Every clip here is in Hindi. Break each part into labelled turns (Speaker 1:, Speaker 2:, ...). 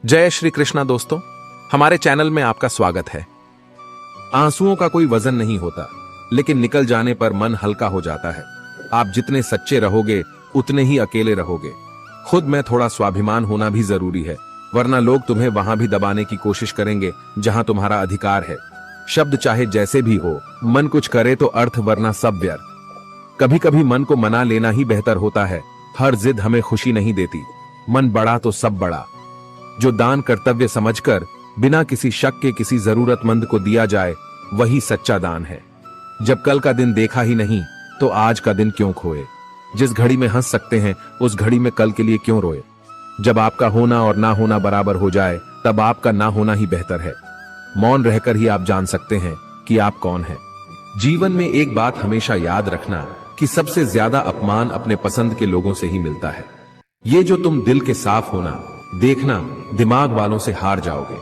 Speaker 1: जय श्री कृष्णा दोस्तों, हमारे चैनल में आपका स्वागत है। आंसुओं का कोई वजन नहीं होता, लेकिन निकल जाने पर मन हल्का हो जाता है। आप जितने सच्चे रहोगे उतने ही अकेले रहोगे। खुद में थोड़ा स्वाभिमान होना भी जरूरी है, वरना लोग तुम्हें वहां भी दबाने की कोशिश करेंगे जहां तुम्हारा अधिकार है। शब्द चाहे जैसे भी हो, मन कुछ करे तो अर्थ, वरना सब व्यर्थ। कभी कभी मन को मना लेना ही बेहतर होता है। हर जिद हमें खुशी नहीं देती। मन बड़ा तो सब बड़ा। जो दान कर्तव्य समझकर बिना किसी शक के किसी जरूरतमंद को दिया जाए, वही सच्चा दान है। जब कल का दिन देखा ही नहीं तो आज का दिन क्यों खोए। जिस घड़ी में हंस सकते हैं उस घड़ी में कल के लिए क्यों रोए। जब आपका होना और ना होना बराबर हो जाए तब आपका ना होना ही बेहतर है। मौन रहकर ही आप जान सकते हैं कि आप कौन हैं। जीवन में एक बात हमेशा याद रखना कि सबसे ज्यादा अपमान अपने पसंद के लोगों से ही मिलता है। ये जो तुम दिल के साफ होना, देखना दिमाग वालों से हार जाओगे।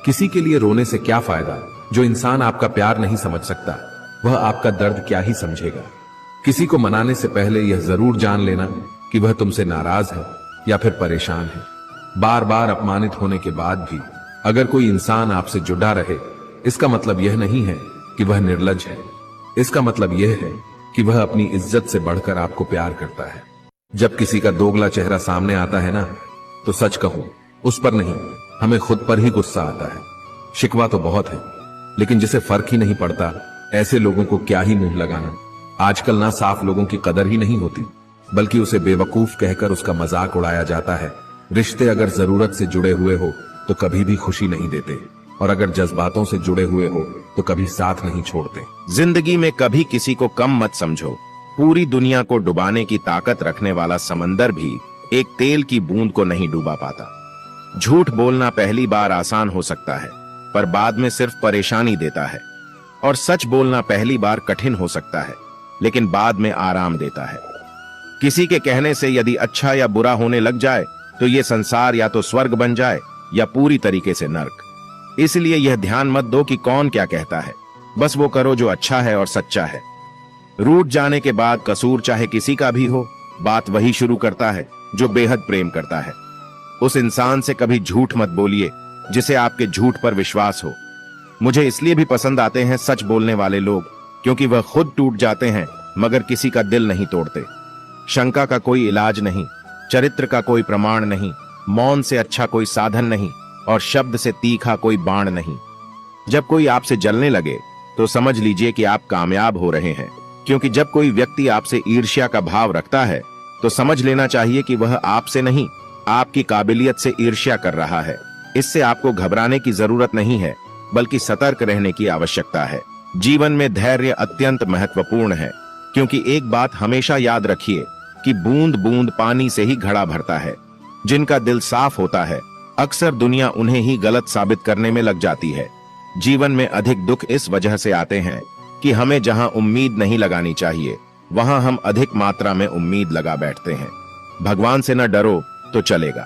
Speaker 1: किसी के लिए रोने से क्या फायदा। जो इंसान आपका प्यार नहीं समझ सकता, वह आपका दर्द क्या ही समझेगा। किसी को मनाने से पहले यह जरूर जान लेना कि वह तुमसे नाराज है या फिर परेशान है। बार बार अपमानित होने के बाद भी अगर कोई इंसान आपसे जुड़ा रहे, इसका मतलब यह नहीं है कि वह निर्लज है। इसका मतलब यह है कि वह अपनी इज्जत से बढ़कर आपको प्यार करता है। जब किसी का दोगला चेहरा सामने आता है ना, तो सच कहूं, उस पर नहीं, हमें खुद पर ही गुस्सा आता है। शिकवा तो बहुत है, लेकिन जिसे फर्क ही नहीं पड़ता, ऐसे लोगों को क्या ही मुंह लगाना। आजकल ना साफ लोगों की कदर ही नहीं होती, बल्कि उसे बेवकूफ कहकर उसका मजाक उड़ाया जाता है। रिश्ते अगर जरूरत से जुड़े हुए हो तो कभी भी खुशी नहीं देते, और अगर जज्बातों से जुड़े हुए हो तो कभी साथ नहीं छोड़ते।
Speaker 2: जिंदगी में कभी किसी को कम मत समझो। पूरी दुनिया को डुबाने की ताकत रखने वाला समंदर भी एक तेल की बूंद को नहीं डूबा पाता। झूठ बोलना पहली बार आसान हो सकता है, पर बाद में सिर्फ परेशानी देता है। और सच बोलना पहली बार कठिन हो सकता है, लेकिन बाद में आराम देता है। किसी के कहने से यदि अच्छा या बुरा होने लग जाए तो यह संसार या तो स्वर्ग बन जाए या पूरी तरीके से नर्क। इसलिए यह ध्यान मत दो कि कौन क्या कहता है, बस वो करो जो अच्छा है और सच्चा है। रूठ जाने के बाद कसूर चाहे किसी का भी हो, बात वही शुरू करता है जो बेहद प्रेम करता है। उस इंसान से कभी झूठ मत बोलिए जिसे आपके झूठ पर विश्वास हो। मुझे इसलिए भी पसंद आते हैं सच बोलने वाले लोग, क्योंकि वह खुद टूट जाते हैं मगर किसी का दिल नहीं तोड़ते। शंका का कोई इलाज नहीं, चरित्र का कोई प्रमाण नहीं, मौन से अच्छा कोई साधन नहीं, और शब्द से तीखा कोई बाण नहीं। जब कोई आपसे जलने लगे तो समझ लीजिए कि आप कामयाब हो रहे हैं, क्योंकि जब कोई व्यक्ति आपसे ईर्ष्या का भाव रखता है तो समझ लेना चाहिए कि वह आपसे नहीं, आपकी काबिलियत से ईर्ष्या कर रहा है। इससे आपको घबराने की जरूरत नहीं है, बल्कि सतर्क रहने की आवश्यकता है। जीवन में धैर्य अत्यंत महत्वपूर्ण है, क्योंकि एक बात हमेशा याद रखिए कि बूंद बूंद पानी से ही घड़ा भरता है। जिनका दिल साफ होता है, अक्सर दुनिया उन्हें ही गलत साबित करने में लग जाती है। जीवन में अधिक दुख इस वजह से आते हैं कि हमें जहां उम्मीद नहीं लगानी चाहिए, वहां हम अधिक मात्रा में उम्मीद लगा बैठते हैं। भगवान से न डरो तो चलेगा,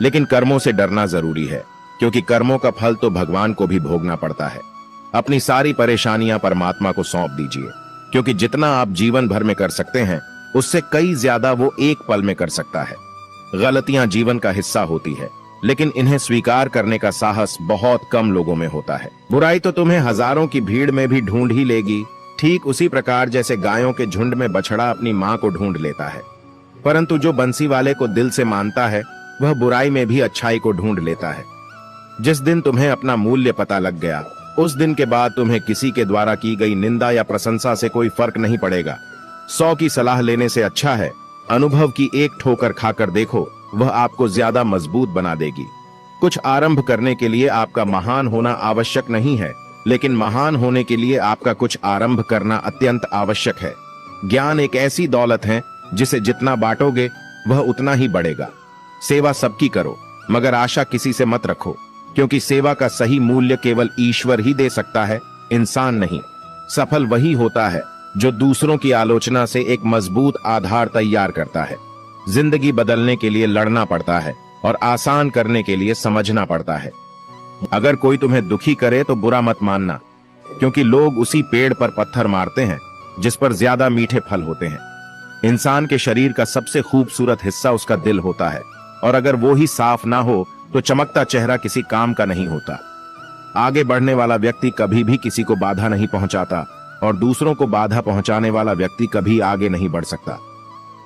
Speaker 2: लेकिन कर्मों से डरना जरूरी है, क्योंकि कर्मों का फल तो भगवान को भी भोगना पड़ता है। अपनी सारी परेशानियां परमात्मा को सौंप दीजिए, क्योंकि जितना आप जीवन भर में कर सकते हैं, उससे कई ज्यादा वो एक पल में कर सकता है। गलतियां जीवन का हिस्सा होती है, लेकिन इन्हें स्वीकार करने का साहस बहुत कम लोगों में होता है। बुराई तो तुम्हें हजारों की भीड़ में भी ढूंढ ही लेगी, ठीक उसी प्रकार जैसे गायों के झुंड में बछड़ा अपनी मां को ढूंढ लेता है। परंतु जो बंसी वाले को दिल से मानता है, वह बुराई में भी अच्छाई को ढूंढ लेता है। जिस दिन तुम्हें अपना मूल्य पता लग गया, उस दिन के बाद तुम्हें किसी के द्वारा की गई निंदा या प्रशंसा से कोई फर्क नहीं पड़ेगा। 100 की सलाह लेने से अच्छा है अनुभव की एक ठोकर खाकर देखो, वह आपको ज्यादा मजबूत बना देगी। कुछ आरंभ करने के लिए आपका महान होना आवश्यक नहीं है, लेकिन महान होने के लिए आपका कुछ आरंभ करना अत्यंत आवश्यक है। ज्ञान एक ऐसी दौलत है जिसे जितना बांटोगे वह उतना ही बढ़ेगा। सेवा सबकी करो, मगर आशा किसी से मत रखो, क्योंकि सेवा का सही मूल्य केवल ईश्वर ही दे सकता है, इंसान नहीं। सफल वही होता है जो दूसरों की आलोचना से एक मजबूत आधार तैयार करता है। जिंदगी बदलने के लिए लड़ना पड़ता है और आसान करने के लिए समझना पड़ता है। अगर कोई तुम्हें दुखी करे तो बुरा मत मानना, क्योंकि लोग उसी पेड़ पर पत्थर मारते हैं जिस पर ज्यादा मीठे फल होते हैं। इंसान के शरीर का सबसे खूबसूरत हिस्सा उसका दिल होता है, और अगर वो ही साफ ना हो तो चमकता चेहरा किसी काम का नहीं होता। आगे बढ़ने वाला व्यक्ति कभी भी किसी को बाधा नहीं पहुंचाता और दूसरों को बाधा पहुंचाने वाला व्यक्ति कभी आगे नहीं बढ़ सकता।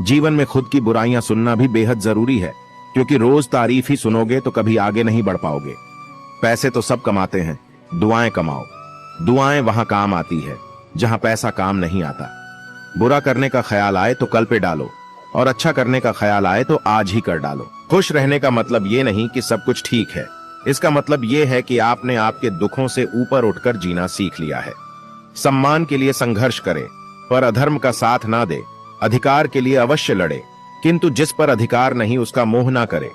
Speaker 2: जीवन में खुद की बुराइयां सुनना भी बेहद जरूरी है, क्योंकि रोज तारीफ ही सुनोगे तो कभी आगे नहीं बढ़ पाओगे। पैसे तो सब कमाते हैं, दुआएं कमाओ। दुआएं वहां काम आती है जहां पैसा काम नहीं आता। बुरा करने का ख्याल आए तो कल पे डालो और अच्छा करने का ख्याल आए तो आज ही कर डालो। खुश रहने का मतलब ये नहीं कि सब कुछ ठीक है, इसका मतलब ये है कि आपने आपके दुखों से ऊपर उठकर जीना सीख लिया है। सम्मान के लिए संघर्ष करे पर अधर्म का साथ ना दे। अधिकार के लिए अवश्य लड़े, किंतु जिस पर अधिकार नहीं उसका मोह ना करे।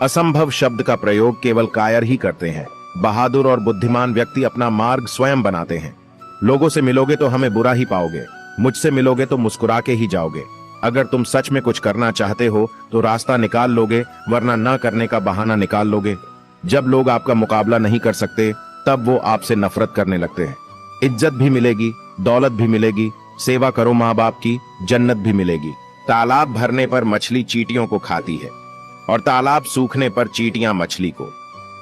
Speaker 2: असंभव शब्द का प्रयोग केवल कायर ही करते हैं। बहादुर और बुद्धिमान व्यक्ति अपना मार्ग स्वयं बनाते हैं। लोगों से मिलोगे तो हमें बुरा ही पाओगे, मुझसे मिलोगे तो मुस्कुरा के ही जाओगे। अगर तुम सच में कुछ करना चाहते हो तो रास्ता निकाल लोगे, वरना न करने का बहाना निकाल लोगे। जब लोग आपका मुकाबला नहीं कर सकते तब वो आपसे नफरत करने लगते हैं। इज्जत भी मिलेगी, दौलत भी मिलेगी, सेवा करो माँ बाप की, जन्नत भी मिलेगी। तालाब भरने पर मछली चींटियों को खाती है और तालाब सूखने पर चींटियां मछली को।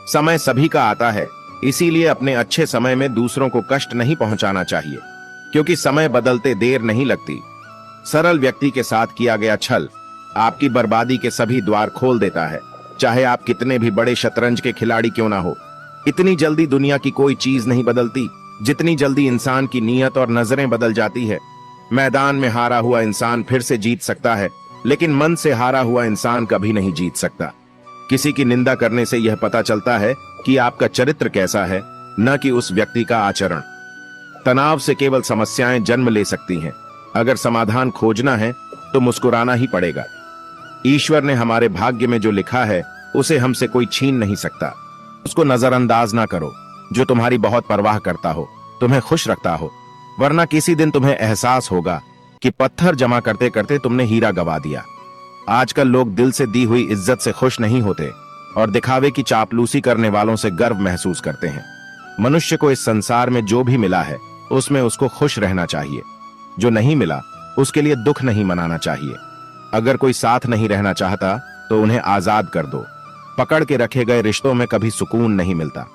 Speaker 2: समय सभी का आता है, इसीलिए अपने अच्छे समय में दूसरों को कष्ट नहीं पहुंचाना चाहिए, क्योंकि समय बदलते देर नहीं लगती। सरल व्यक्ति के साथ किया गया छल आपकी बर्बादी के सभी द्वार खोल देता है, चाहे आप कितने भी बड़े शतरंज के खिलाड़ी क्यों ना हो। इतनी जल्दी दुनिया की कोई चीज नहीं बदलती जितनी जल्दी इंसान की नीयत और नजरें बदल जाती है। मैदान में हारा हुआ इंसान फिर से जीत सकता है, लेकिन मन से हारा हुआ इंसान कभी नहीं जीत सकता। किसी की निंदा करने से यह पता चलता है कि आपका चरित्र कैसा है, न कि उस व्यक्ति का आचरण। तनाव से केवल समस्याएं जन्म ले सकती हैं। अगर समाधान खोजना है तो मुस्कुराना ही पड़ेगा। ईश्वर ने हमारे भाग्य में जो लिखा है उसे हमसे कोई छीन नहीं सकता। उसको नजरअंदाज ना करो। जो तुम्हारी बहुत परवाह करता हो, तुम्हें खुश रखता हो, वरना किसी दिन तुम्हें एहसास होगा कि पत्थर जमा करते करते तुमने हीरा गवा दिया। आजकल लोग दिल से दी हुई इज्जत से खुश नहीं होते और दिखावे की चापलूसी करने वालों से गर्व महसूस करते हैं। मनुष्य को इस संसार में जो भी मिला है उसमें उसको खुश रहना चाहिए। जो नहीं मिला उसके लिए दुख नहीं मनाना चाहिए। अगर कोई साथ नहीं रहना चाहता तो उन्हें आजाद कर दो। पकड़ के रखे गए रिश्तों में कभी सुकून नहीं मिलता।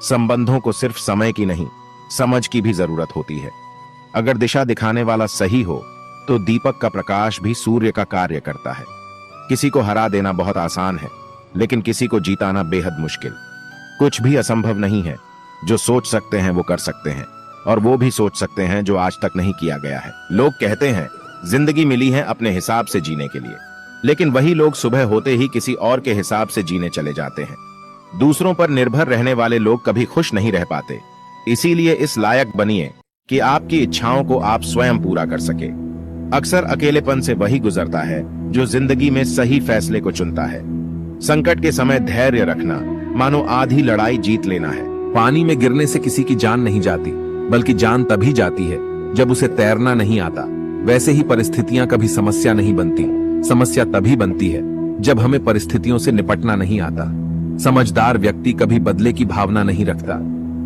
Speaker 2: संबंधों को सिर्फ समय की नहीं, समझ की भी जरूरत होती है। अगर दिशा दिखाने वाला सही हो तो दीपक का प्रकाश भी सूर्य का कार्य करता है। किसी को हरा देना बहुत आसान है, लेकिन किसी को जीताना बेहद मुश्किल। कुछ भी असंभव नहीं है। जो सोच सकते हैं वो कर सकते हैं, और वो भी सोच सकते हैं जो आज तक नहीं किया गया है। लोग कहते हैं जिंदगी मिली है अपने हिसाब से जीने के लिए, लेकिन वही लोग सुबह होते ही किसी और के हिसाब से जीने चले जाते हैं। दूसरों पर निर्भर रहने वाले लोग कभी खुश नहीं रह पाते। इसीलिए इस लायक बनिए कि आपकी इच्छाओं को आप स्वयं पूरा कर सके। अक्सर अकेलेपन से वही गुजरता है जो जिंदगी में सही फैसले को चुनता है। संकट के समय धैर्य रखना मानो आधी लड़ाई जीत लेना है।
Speaker 1: पानी में गिरने से किसी की जान नहीं जाती, बल्कि जान तभी जाती है जब उसे तैरना नहीं आता। वैसे ही परिस्थितियां कभी समस्या नहीं बनती। समस्या तभी बनती है जब हमें परिस्थितियों से निपटना नहीं आता। समझदार व्यक्ति कभी बदले की भावना नहीं रखता,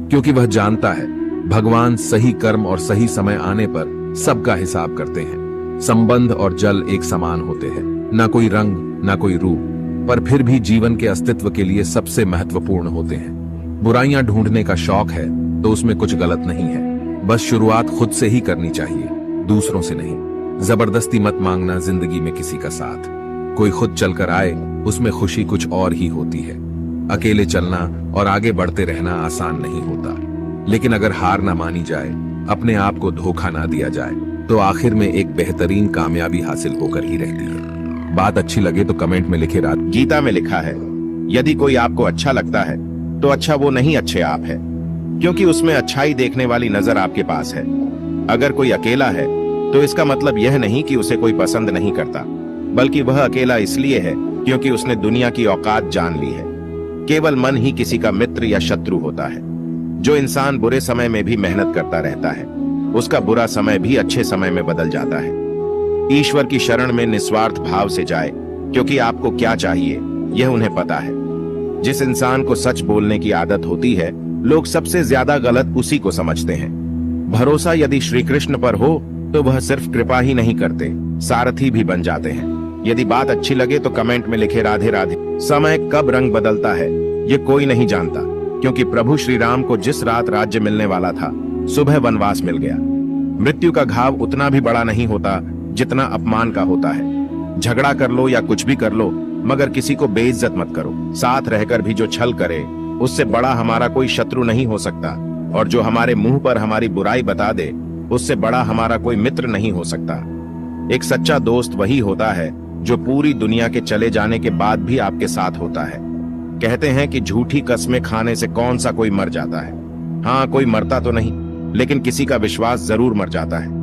Speaker 1: क्योंकि वह जानता है भगवान सही कर्म और सही समय आने पर सबका हिसाब करते हैं। संबंध और जल एक समान होते हैं, ना कोई रंग ना कोई रूप, पर फिर भी जीवन के अस्तित्व के लिए सबसे महत्वपूर्ण होते हैं। बुराइयां ढूंढने का शौक है तो उसमें कुछ गलत नहीं है। बस शुरुआत खुद से ही करनी चाहिए, दूसरों से नहीं। जबरदस्ती मत मांगना जिंदगी में किसी का साथ। कोई खुद चलकर आए उसमें खुशी कुछ और ही होती है। अकेले चलना और आगे बढ़ते रहना आसान नहीं होता, लेकिन अगर हार ना मानी जाए, अपने आप को धोखा ना दिया जाए, तो आखिर में एक बेहतरीन कामयाबी हासिल होकर ही रहती है। बात अच्छी लगे तो कमेंट में लिखे।
Speaker 2: गीता में लिखा है, यदि कोई आपको अच्छा लगता है तो अच्छा वो नहीं अच्छे आप है, क्योंकि उसमें अच्छाई देखने वाली नजर आपके पास है। अगर कोई अकेला है तो इसका मतलब यह नहीं कि उसे कोई पसंद नहीं करता, बल्कि वह अकेला इसलिए है क्योंकि उसने दुनिया की औकात जान ली है। केवल मन ही किसी का मित्र या शत्रु होता है। जो इंसान बुरे समय में भी मेहनत करता रहता है, उसका बुरा समय भी अच्छे समय में बदल जाता है। ईश्वर की शरण में निस्वार्थ भाव से जाए, क्योंकि आपको क्या चाहिए यह उन्हें पता है। जिस इंसान को सच बोलने की आदत होती है, लोग सबसे ज्यादा गलत उसी को समझते हैं। भरोसा यदि श्री कृष्ण पर हो तो वह सिर्फ कृपा ही नहीं करते, सारथी भी बन जाते हैं। यदि बात अच्छी लगे तो कमेंट में लिखे राधे राधे। समय कब रंग बदलता है ये कोई नहीं जानता, क्योंकि प्रभु श्री राम को जिस रात राज्य मिलने वाला था, सुबह वनवास मिल गया। मृत्यु का घाव उतना भी बड़ा नहीं होता जितना अपमान का होता है। झगड़ा कर लो या कुछ भी कर लो, मगर किसी को बेइज्जत मत करो। साथ रहकर भी जो छल करे, उससे बड़ा हमारा कोई शत्रु नहीं हो सकता, और जो हमारे मुंह पर हमारी बुराई बता दे, उससे बड़ा हमारा कोई मित्र नहीं हो सकता। एक सच्चा दोस्त वही होता है जो पूरी दुनिया के चले जाने के बाद भी आपके साथ होता है। कहते हैं कि झूठी कस्में खाने से कौन सा कोई मर जाता है। हाँ, कोई मरता तो नहीं, लेकिन किसी का विश्वास जरूर मर जाता है।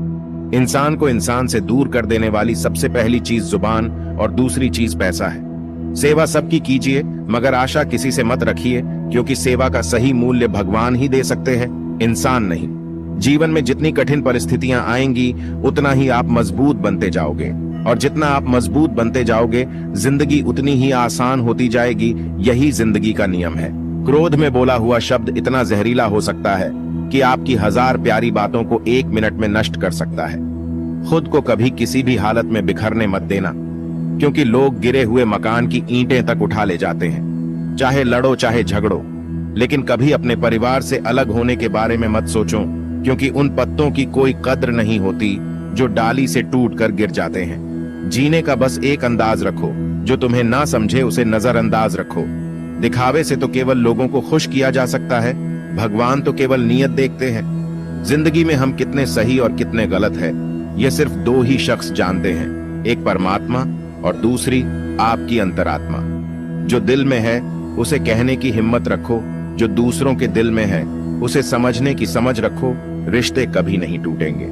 Speaker 2: इंसान को इंसान से दूर कर देने वाली सबसे पहली चीज जुबान और दूसरी चीज पैसा है। सेवा सबकी कीजिए, मगर आशा किसी से मत रखिए, क्योंकि सेवा का सही मूल्य भगवान ही दे सकते हैं, इंसान नहीं। जीवन में जितनी कठिन परिस्थितियां आएंगी, उतना ही आप मजबूत बनते जाओगे, और जितना आप मजबूत बनते जाओगे, जिंदगी उतनी ही आसान होती जाएगी। यही जिंदगी का नियम है। क्रोध में बोला हुआ शब्द इतना जहरीला हो सकता है कि आपकी 1000 प्यारी बातों को 1 मिनट में नष्ट कर सकता है। खुद को कभी किसी भी हालत में बिखरने मत देना, क्योंकि लोग गिरे हुए मकान की ईंटें तक उठा ले जाते हैं। चाहे लड़ो चाहे झगड़ो, लेकिन कभी अपने परिवार से अलग होने के बारे में मत सोचो, क्योंकि उन पत्तों की कोई कद्र नहीं होती जो डाली से टूटकर गिर जाते हैं। जीने का बस एक अंदाज रखो, जो तुम्हें ना समझे उसे नजरअंदाज रखो। दिखावे से तो केवल लोगों को खुश किया जा सकता है, भगवान तो केवल नीयत देखते हैं। जिंदगी में हम कितने सही और कितने गलत है, ये सिर्फ 2 ही शख्स जानते हैं, एक परमात्मा और दूसरी आपकी अंतरात्मा। जो दिल में है उसे कहने की हिम्मत रखो, जो दूसरों के दिल में है उसे समझने की समझ रखो। रिश्ते कभी नहीं टूटेंगे।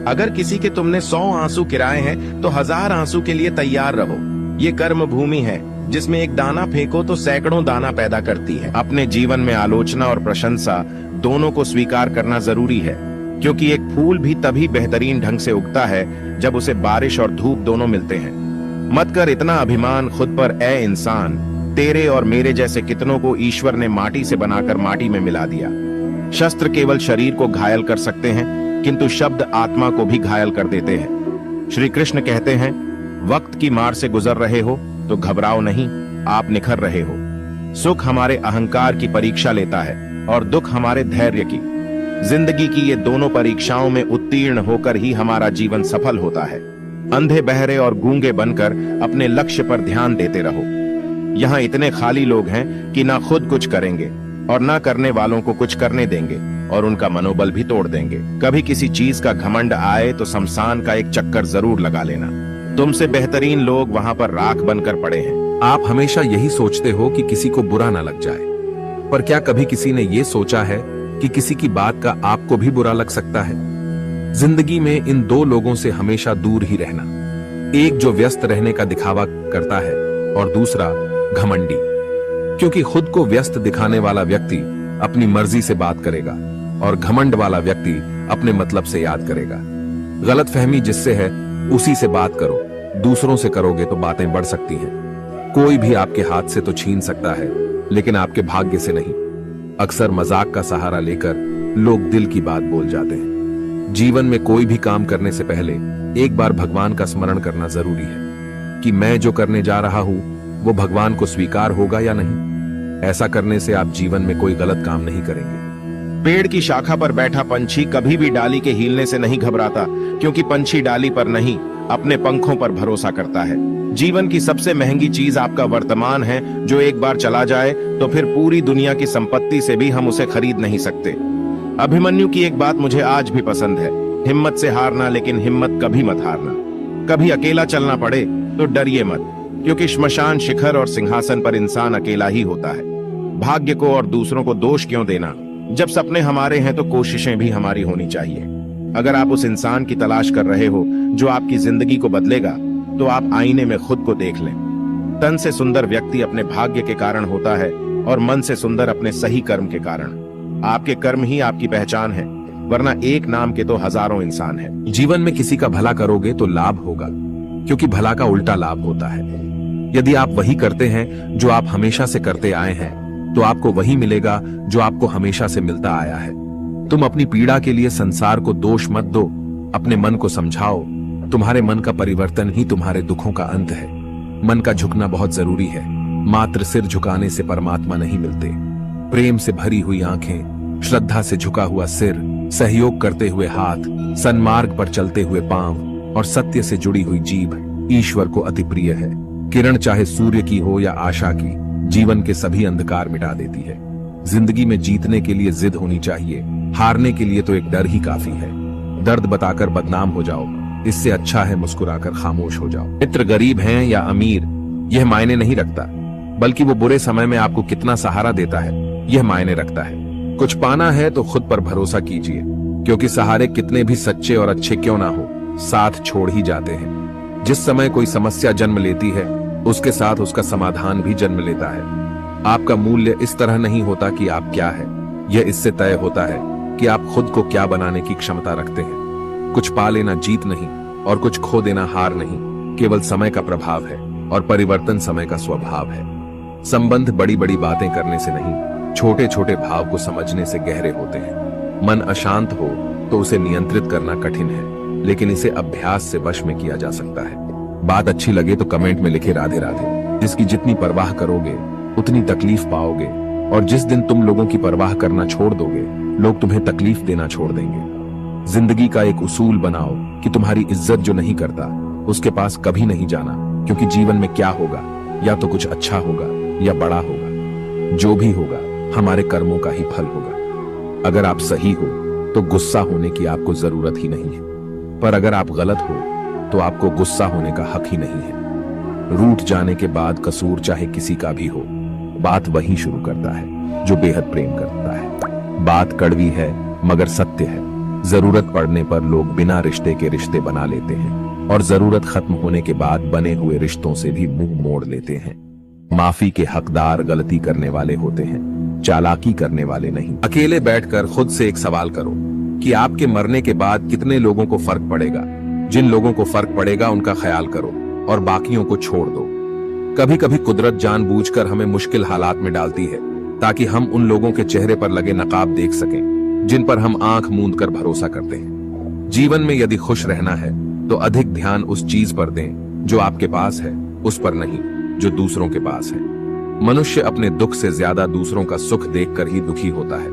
Speaker 2: अगर किसी के तुमने 100 आंसू किराए हैं, तो 1000 आंसू के लिए तैयार रहो। ये कर्म भूमि है, जिसमें एक दाना फेंको तो सैकड़ों दाना पैदा करती है। अपने जीवन में आलोचना और प्रशंसा दोनों को स्वीकार करना जरूरी है, क्योंकि एक फूल भी तभी बेहतरीन ढंग से उगता है जब उसे बारिश और धूप दोनों मिलते हैं। मत कर इतना अभिमान खुद पर, ए इंसान। तेरे और मेरे जैसे कितनों को ईश्वर ने माटी से बनाकर माटी में मिला दिया। शस्त्र केवल शरीर को घायल कर सकते हैं, किंतु शब्द आत्मा को भी घायल कर देते हैं। श्री कृष्ण कहते हैं, वक्त की मार से गुजर रहे हो तो घबराओ नहीं, आप निखर रहे हो। सुख हमारे अहंकार की परीक्षा लेता है और दुख हमारे धैर्य की। जिंदगी की ये दोनों परीक्षाओं में उत्तीर्ण होकर ही हमारा जीवन सफल होता है। अंधे बहरे और गूंगे बनकर अपने लक्ष्य पर ध्यान देते रहो। यहाँ इतने खाली लोग हैं कि ना खुद कुछ करेंगे और ना करने वालों को कुछ करने देंगे, और उनका मनोबल भी तोड़ देंगे। कभी किसी चीज का घमंड आए तो शमशान का एक चक्कर जरूर लगा लेना। तुमसे बेहतरीन लोग वहां पर राख बनकर पड़े हैं।
Speaker 1: आप हमेशा यही सोचते हो कि किसी को बुरा ना लग जाए, पर क्या कभी किसी ने ये सोचा है कि किसी की बात का आपको भी बुरा लग सकता है? जिंदगी में इन 2 लोगों से हमेशा दूर ही रहना, एक जो व्यस्त रहने का दिखावा करता है और दूसरा घमंडी, क्योंकि खुद को व्यस्त दिखाने वाला व्यक्ति अपनी मर्जी से बात करेगा और घमंड वाला व्यक्ति अपने मतलब से याद करेगा। गलतफहमी जिससे है उसी से बात करो, दूसरों से करोगे तो बातें बढ़ सकती हैं। कोई भी आपके हाथ से तो छीन सकता है, लेकिन आपके भाग्य से नहीं। अक्सर मजाक का सहारा लेकर लोग दिल की बात बोल जाते हैं। जीवन में कोई भी काम करने से पहले एक बार भगवान का स्मरण करना जरूरी है कि मैं जो करने जा रहा हूं वो भगवान को स्वीकार होगा या नहीं। ऐसा करने से आप जीवन में कोई गलत काम नहीं करेंगे।
Speaker 2: पेड़ की शाखा पर बैठा पंछी कभी भी डाली के हिलने से नहीं घबराता, क्योंकि पंछी डाली पर नहीं, अपने पंखों पर भरोसा करता है। जीवन की सबसे महंगी चीज आपका वर्तमान है, जो एक बार चला जाए तो फिर पूरी दुनिया की संपत्ति से भी हम उसे खरीद नहीं सकते। अभिमन्यु की एक बात मुझे आज भी पसंद है, हिम्मत से हारना, लेकिन हिम्मत कभी मत हारना। कभी अकेला चलना पड़े तो डरिए मत, क्योंकि श्मशान शिखर और सिंहासन पर इंसान अकेला ही होता है। भाग्य को और दूसरों को दोष क्यों देना? जब सपने हमारे हैं तो कोशिशें भी हमारी होनी चाहिए। अगर आप उस इंसान की तलाश कर रहे हो जो आपकी जिंदगी को बदलेगा, तो आप आईने में खुद को देख लें। तन से सुंदर व्यक्ति अपने भाग्य के कारण होता है और मन से सुंदर अपने सही कर्म के कारण। आपके कर्म ही आपकी पहचान है, वरना एक नाम के तो हजारों इंसान हैं।
Speaker 1: जीवन में किसी का भला करोगे तो लाभ होगा, क्योंकि भला का उल्टा लाभ होता है। यदि आप वही करते हैं जो आप हमेशा से करते आए हैं, तो आपको वही मिलेगा जो आपको हमेशा से मिलता आया है। तुम अपनी पीड़ा के लिए संसार को दोष मत दो, अपने मन को समझाओ। तुम्हारे मन का परिवर्तन ही तुम्हारे दुखों का अंत है। मन का झुकना बहुत जरूरी है। मात्र सिर झुकाने से परमात्मा नहीं मिलते। प्रेम से भरी हुई आंखें, श्रद्धा से झुका हुआ सिर, सहयोग करते हुए हाथ, सन्मार्ग पर चलते हुए पांव और सत्य से जुड़ी हुई जीभ ईश्वर को अति प्रिय है। किरण चाहे सूर्य की हो या आशा की, जीवन के सभी अंधकार मिटा देती है। जिंदगी में जीतने के लिए जिद होनी चाहिए, हारने के लिए तो एक डर ही काफी है। दर्द बताकर बदनाम हो जाओ, इससे अच्छा है मुस्कुराकर खामोश हो जाओ। मित्र गरीब हैं या अमीर यह मायने नहीं रखता, बल्कि वो बुरे समय में आपको कितना सहारा देता है यह मायने रखता है। कुछ पाना है तो खुद पर भरोसा कीजिए, क्योंकि सहारे कितने भी सच्चे और अच्छे क्यों ना हो, साथ छोड़ ही जाते हैं। जिस समय कोई समस्या जन्म लेती है, उसके साथ उसका समाधान भी जन्म लेता है। आपका मूल्य इस तरह नहीं होता कि आप क्या है, यह इससे तय होता है कि आप खुद को क्या बनाने की क्षमता रखते हैं। कुछ पा लेना जीत नहीं और कुछ खो देना हार नहीं, केवल समय का प्रभाव है और परिवर्तन समय का स्वभाव है। संबंध बड़ी बड़ी बातें करने से नहीं, छोटे छोटे भाव को समझने से गहरे होते हैं। मन अशांत हो तो उसे नियंत्रित करना कठिन है, लेकिन इसे अभ्यास से वश में किया जा सकता है। बात अच्छी लगे तो कमेंट में लिखे राधे राधे। जिसकी जितनी परवाह करोगे उतनी तकलीफ पाओगे, और जिस दिन तुम लोगों की परवाह करना छोड़ दोगे, लोग तुम्हें तकलीफ देना छोड़ देंगे। जिंदगी का एक उसूल बनाओ कि तुम्हारी इज्जत जो नहीं करता उसके पास कभी नहीं जाना, क्योंकि जीवन में क्या होगा, या तो कुछ अच्छा होगा या बड़ा होगा। जो भी होगा हमारे कर्मों का ही फल होगा। अगर आप सही हो तो गुस्सा होने की आपको जरूरत ही नहीं है, पर अगर आप गलत हो तो आपको गुस्सा होने का हक ही नहीं है। रूठ जाने के बाद कसूर चाहे किसी का भी हो, बात वही शुरू करता है जो बेहद प्रेम करता है। बात कड़वी है मगर सत्य है। जरूरत पड़ने पर लोग बिना रिश्ते के रिश्ते बना लेते हैं, और जरूरत खत्म होने के बाद बने हुए रिश्तों से भी मुंह मोड़ लेते हैं। माफी के हकदार गलती करने वाले होते हैं, चालाकी करने वाले नहीं। अकेले बैठकर खुद से एक सवाल करो कि आपके मरने के बाद कितने लोगों को फर्क पड़ेगा। जिन लोगों को फर्क पड़ेगा उनका ख्याल करो और बाकियों को छोड़ दो। कभी कभी कुदरत जानबूझकर हमें मुश्किल हालात में डालती है, ताकि हम उन लोगों के चेहरे पर लगे नकाब देख सकें जिन पर हम आंख मूंद कर भरोसा करते हैं। जीवन में यदि खुश रहना है तो अधिक ध्यान उस चीज पर दें जो आपके पास है, उस पर नहीं जो दूसरों के पास है। मनुष्य अपने दुख से ज्यादा दूसरों का सुख देखकर ही दुखी होता है।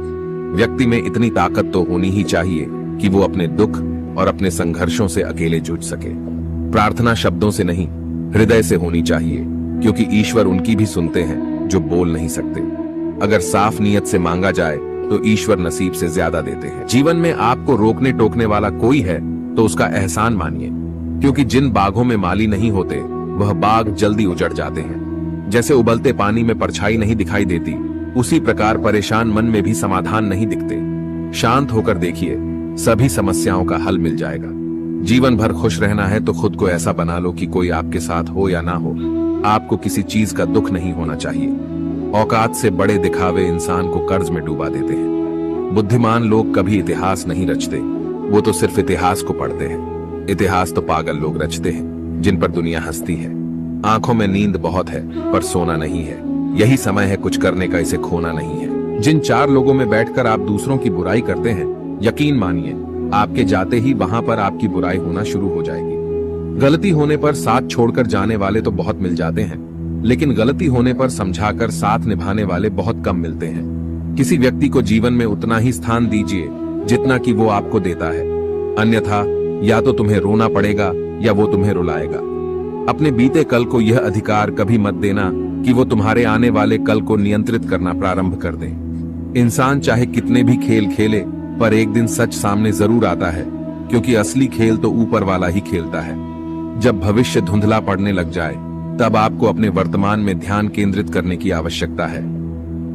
Speaker 1: व्यक्ति में इतनी ताकत तो होनी ही चाहिए कि वो अपने दुख और अपने संघर्षों से अकेले जूझ सके। प्रार्थना शब्दों से नहीं, हृदय से होनी चाहिए, क्योंकि ईश्वर उनकी भी सुनते हैं जो बोल नहीं सकते। अगर साफ नीयत से मांगा जाए तो ईश्वर नसीब से ज्यादा देते हैं। जीवन में आपको रोकने टोकने वाला कोई है तो उसका एहसान मानिए, क्योंकि जिन बागों में माली नहीं होते वह बाग जल्दी उजड़ जाते हैं। जैसे उबलते पानी में परछाई नहीं दिखाई देती, उसी प्रकार परेशान मन में भी समाधान नहीं दिखते। शांत होकर देखिए, सभी समस्याओं का हल मिल जाएगा। जीवन भर खुश रहना है तो खुद को ऐसा बना लो कि कोई आपके साथ हो या ना हो, आपको किसी चीज का दुख नहीं होना चाहिए। औकात से बड़े दिखावे इंसान को कर्ज में डूबा देते हैं। बुद्धिमान लोग कभी इतिहास नहीं रचते, वो तो सिर्फ इतिहास को पढ़ते हैं। इतिहास तो पागल लोग रचते हैं जिन पर दुनिया हंसती है। आंखों में नींद बहुत है पर सोना नहीं है। यही समय है कुछ करने का, इसे खोना नहीं है। जिन चार लोगों में बैठकर आप दूसरों की बुराई करते हैं, यकीन मानिए आपके जाते ही वहां पर आपकी बुराई होना शुरू हो जाएगी। गलती होने पर साथ छोड़कर जाने वाले तो बहुत मिल जाते हैं, लेकिन गलती होने पर समझाकर साथ निभाने वाले बहुत कम मिलते हैं। किसी व्यक्ति को जीवन में उतना ही स्थान दीजिए जितना कि वो आपको देता है, अन्यथा या तो तुम्हें रोना पड़ेगा या वो तुम्हें रुलाएगा। अपने बीते कल को यह अधिकार कभी मत देना कि वो तुम्हारे आने वाले कल को नियंत्रित करना प्रारंभ कर दे। इंसान चाहे कितने भी खेल खेले, पर एक दिन सच सामने जरूर आता है, क्योंकि असली खेल तो ऊपर वाला ही खेलता है। जब भविष्य धुंधला पड़ने लग जाए, तब आपको अपने वर्तमान में ध्यान केंद्रित करने की आवश्यकता है।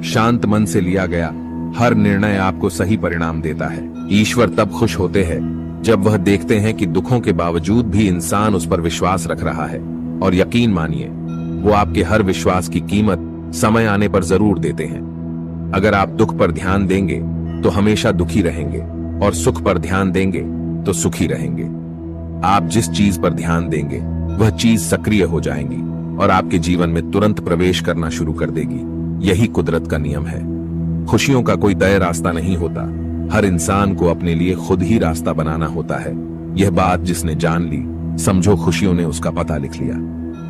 Speaker 1: शांत मन से लिया गया हर निर्णय आपको सही परिणाम देता है। ईश्वर तब खुश होते हैं जब वह देखते हैं कि दुखों के बावजूद भी इंसान उस पर विश्वास रख रहा है, और यकीन मानिए वो आपके हर विश्वास की कीमत समय आने पर जरूर देते हैं। अगर आप दुख पर ध्यान देंगे तो हमेशा दुखी रहेंगे, और सुख पर ध्यान देंगे तो सुखी रहेंगे। आप जिस चीज पर ध्यान देंगे वह चीज सक्रिय हो जाएंगी और आपके जीवन में तुरंत प्रवेश करना शुरू कर देगी। यही कुदरत का नियम है। खुशियों का कोई तय रास्ता नहीं होता, हर इंसान को अपने लिए खुद ही रास्ता बनाना होता है। यह बात जिसने जान ली, समझो खुशियों ने उसका पता लिख लिया।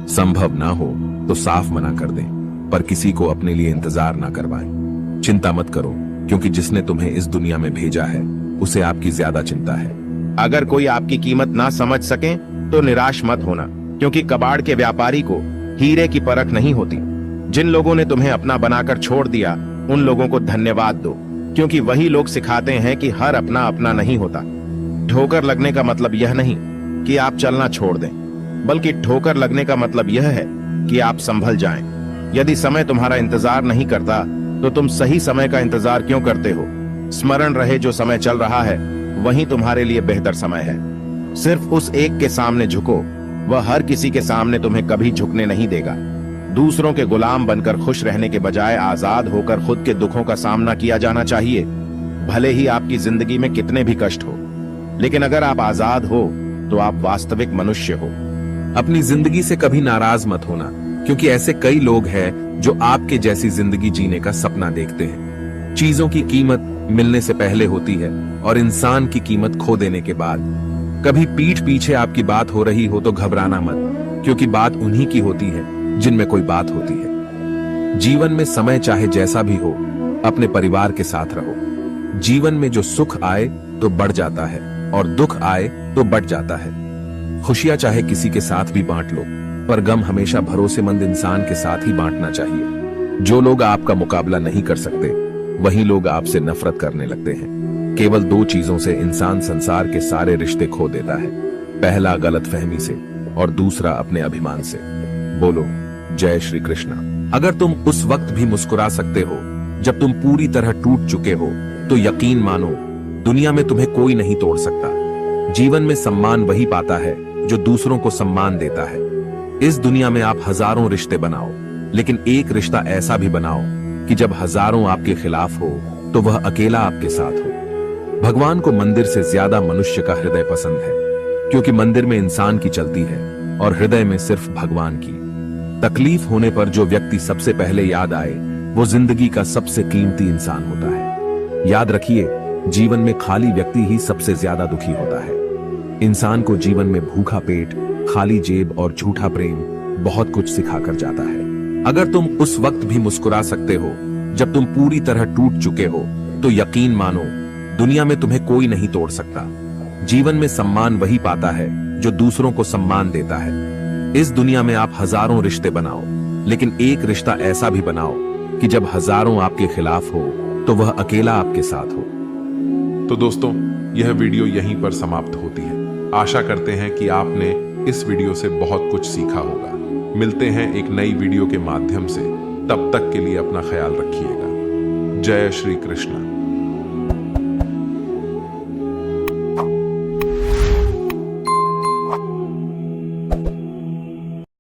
Speaker 1: संभव ना हो तो साफ मना कर दें। पर किसी को अपने लिए इंतजार ना करवाएं। चिंता मत करो, क्योंकि जिसने तुम्हें इस दुनिया में भेजा है उसे आपकी ज्यादा चिंता है।
Speaker 2: अगर कोई आपकी कीमत ना समझ सके तो निराश मत होना, क्योंकि कबाड़ के व्यापारी को हीरे की परख नहीं होती। जिन लोगों ने तुम्हें अपना बनाकर छोड़ दिया उन लोगों को धन्यवाद दो, क्योंकि वही लोग सिखाते हैं कि हर अपना अपना नहीं होता। ठोकर लगने का मतलब यह नहीं कि आप चलना छोड़ दें, बल्कि ठोकर लगने का मतलब यह है कि आप संभल जाएं। यदि समय तुम्हारा इंतजार नहीं करता तो तुम सही समय का इंतजार क्यों करते हो? स्मरण रहे, जो समय चल रहा है वही तुम्हारे लिए बेहतर समय है। सिर्फ उस एक के सामने झुको, वह हर किसी के सामने तुम्हें कभी झुकने नहीं देगा। दूसरों के गुलाम बनकर खुश रहने के बजाय आजाद होकर खुद के दुखों का सामना किया जाना चाहिए। भले ही आपकी जिंदगी में कितने भी कष्ट हो, लेकिन अगर आप आजाद हो तो आप वास्तविक मनुष्य हो।
Speaker 1: अपनी जिंदगी से कभी नाराज मत होना, क्योंकि ऐसे कई लोग हैं जो आपके जैसी जिंदगी जीने का सपना देखते हैं। चीजों की कीमत मिलने से पहले होती है और इंसान की कीमत खो देने के बाद। कभी पीठ पीछे आपकी बात हो रही हो तो घबराना मत, क्योंकि बात उन्हीं की होती है जिनमें कोई बात होती है। जीवन में समय चाहे जैसा भी हो, अपने परिवार के साथ रहो। जीवन में जो सुख आए तो बढ़ जाता है और दुख आए तो बढ़ जाता है। खुशियां चाहे किसी के साथ भी बांट लो, पर गम हमेशा भरोसेमंद इंसान के साथ ही बांटना चाहिए। जो लोग आपका मुकाबला नहीं कर सकते वही लोग आपसे नफरत करने लगते हैं। केवल दो चीजों से इंसान संसार के सारे रिश्ते खो देता है, पहला गलतफहमी से और दूसरा अपने अभिमान से। बोलो जय श्री कृष्णा। अगर तुम उस वक्त भी मुस्कुरा सकते हो जब तुम पूरी तरह टूट चुके हो, तो यकीन मानो दुनिया में तुम्हें कोई नहीं तोड़ सकता। जीवन में सम्मान वही पाता है जो दूसरों को सम्मान देता है। इस दुनिया में आप हजारों रिश्ते बनाओ, लेकिन एक रिश्ता ऐसा भी बनाओ कि जब हजारों आपके खिलाफ हो तो वह अकेला आपके साथ हो। भगवान को मंदिर से ज्यादा मनुष्य का हृदय पसंद है, क्योंकि मंदिर में इंसान की चलती है और हृदय में सिर्फ भगवान की। तकलीफ होने पर जो व्यक्ति सबसे पहले याद आए वो जिंदगी का सबसे कीमती इंसान होता है। याद रखिए, जीवन में खाली व्यक्ति ही सबसे ज्यादा दुखी होता है। इंसान को जीवन में भूखा पेट, खाली जेब और झूठा प्रेम बहुत कुछ सिखा कर जाता है। अगर तुम उस वक्त भी मुस्कुरा सकते हो जब तुम पूरी तरह टूट चुके हो, तो यकीन मानो दुनिया में तुम्हें कोई नहीं तोड़ सकता। जीवन में सम्मान वही पाता है जो दूसरों को सम्मान देता है। इस दुनिया में आप हजारों रिश्ते बनाओ, लेकिन एक रिश्ता ऐसा भी बनाओ कि जब हजारों आपके खिलाफ हो तो वह अकेला आपके साथ हो।
Speaker 3: तो दोस्तों, यह वीडियो यहीं पर समाप्त होती है। आशा करते हैं कि आपने इस वीडियो से बहुत कुछ सीखा होगा। मिलते हैं एक नई वीडियो के माध्यम से, तब तक के लिए अपना ख्याल रखिएगा। जय श्री कृष्ण।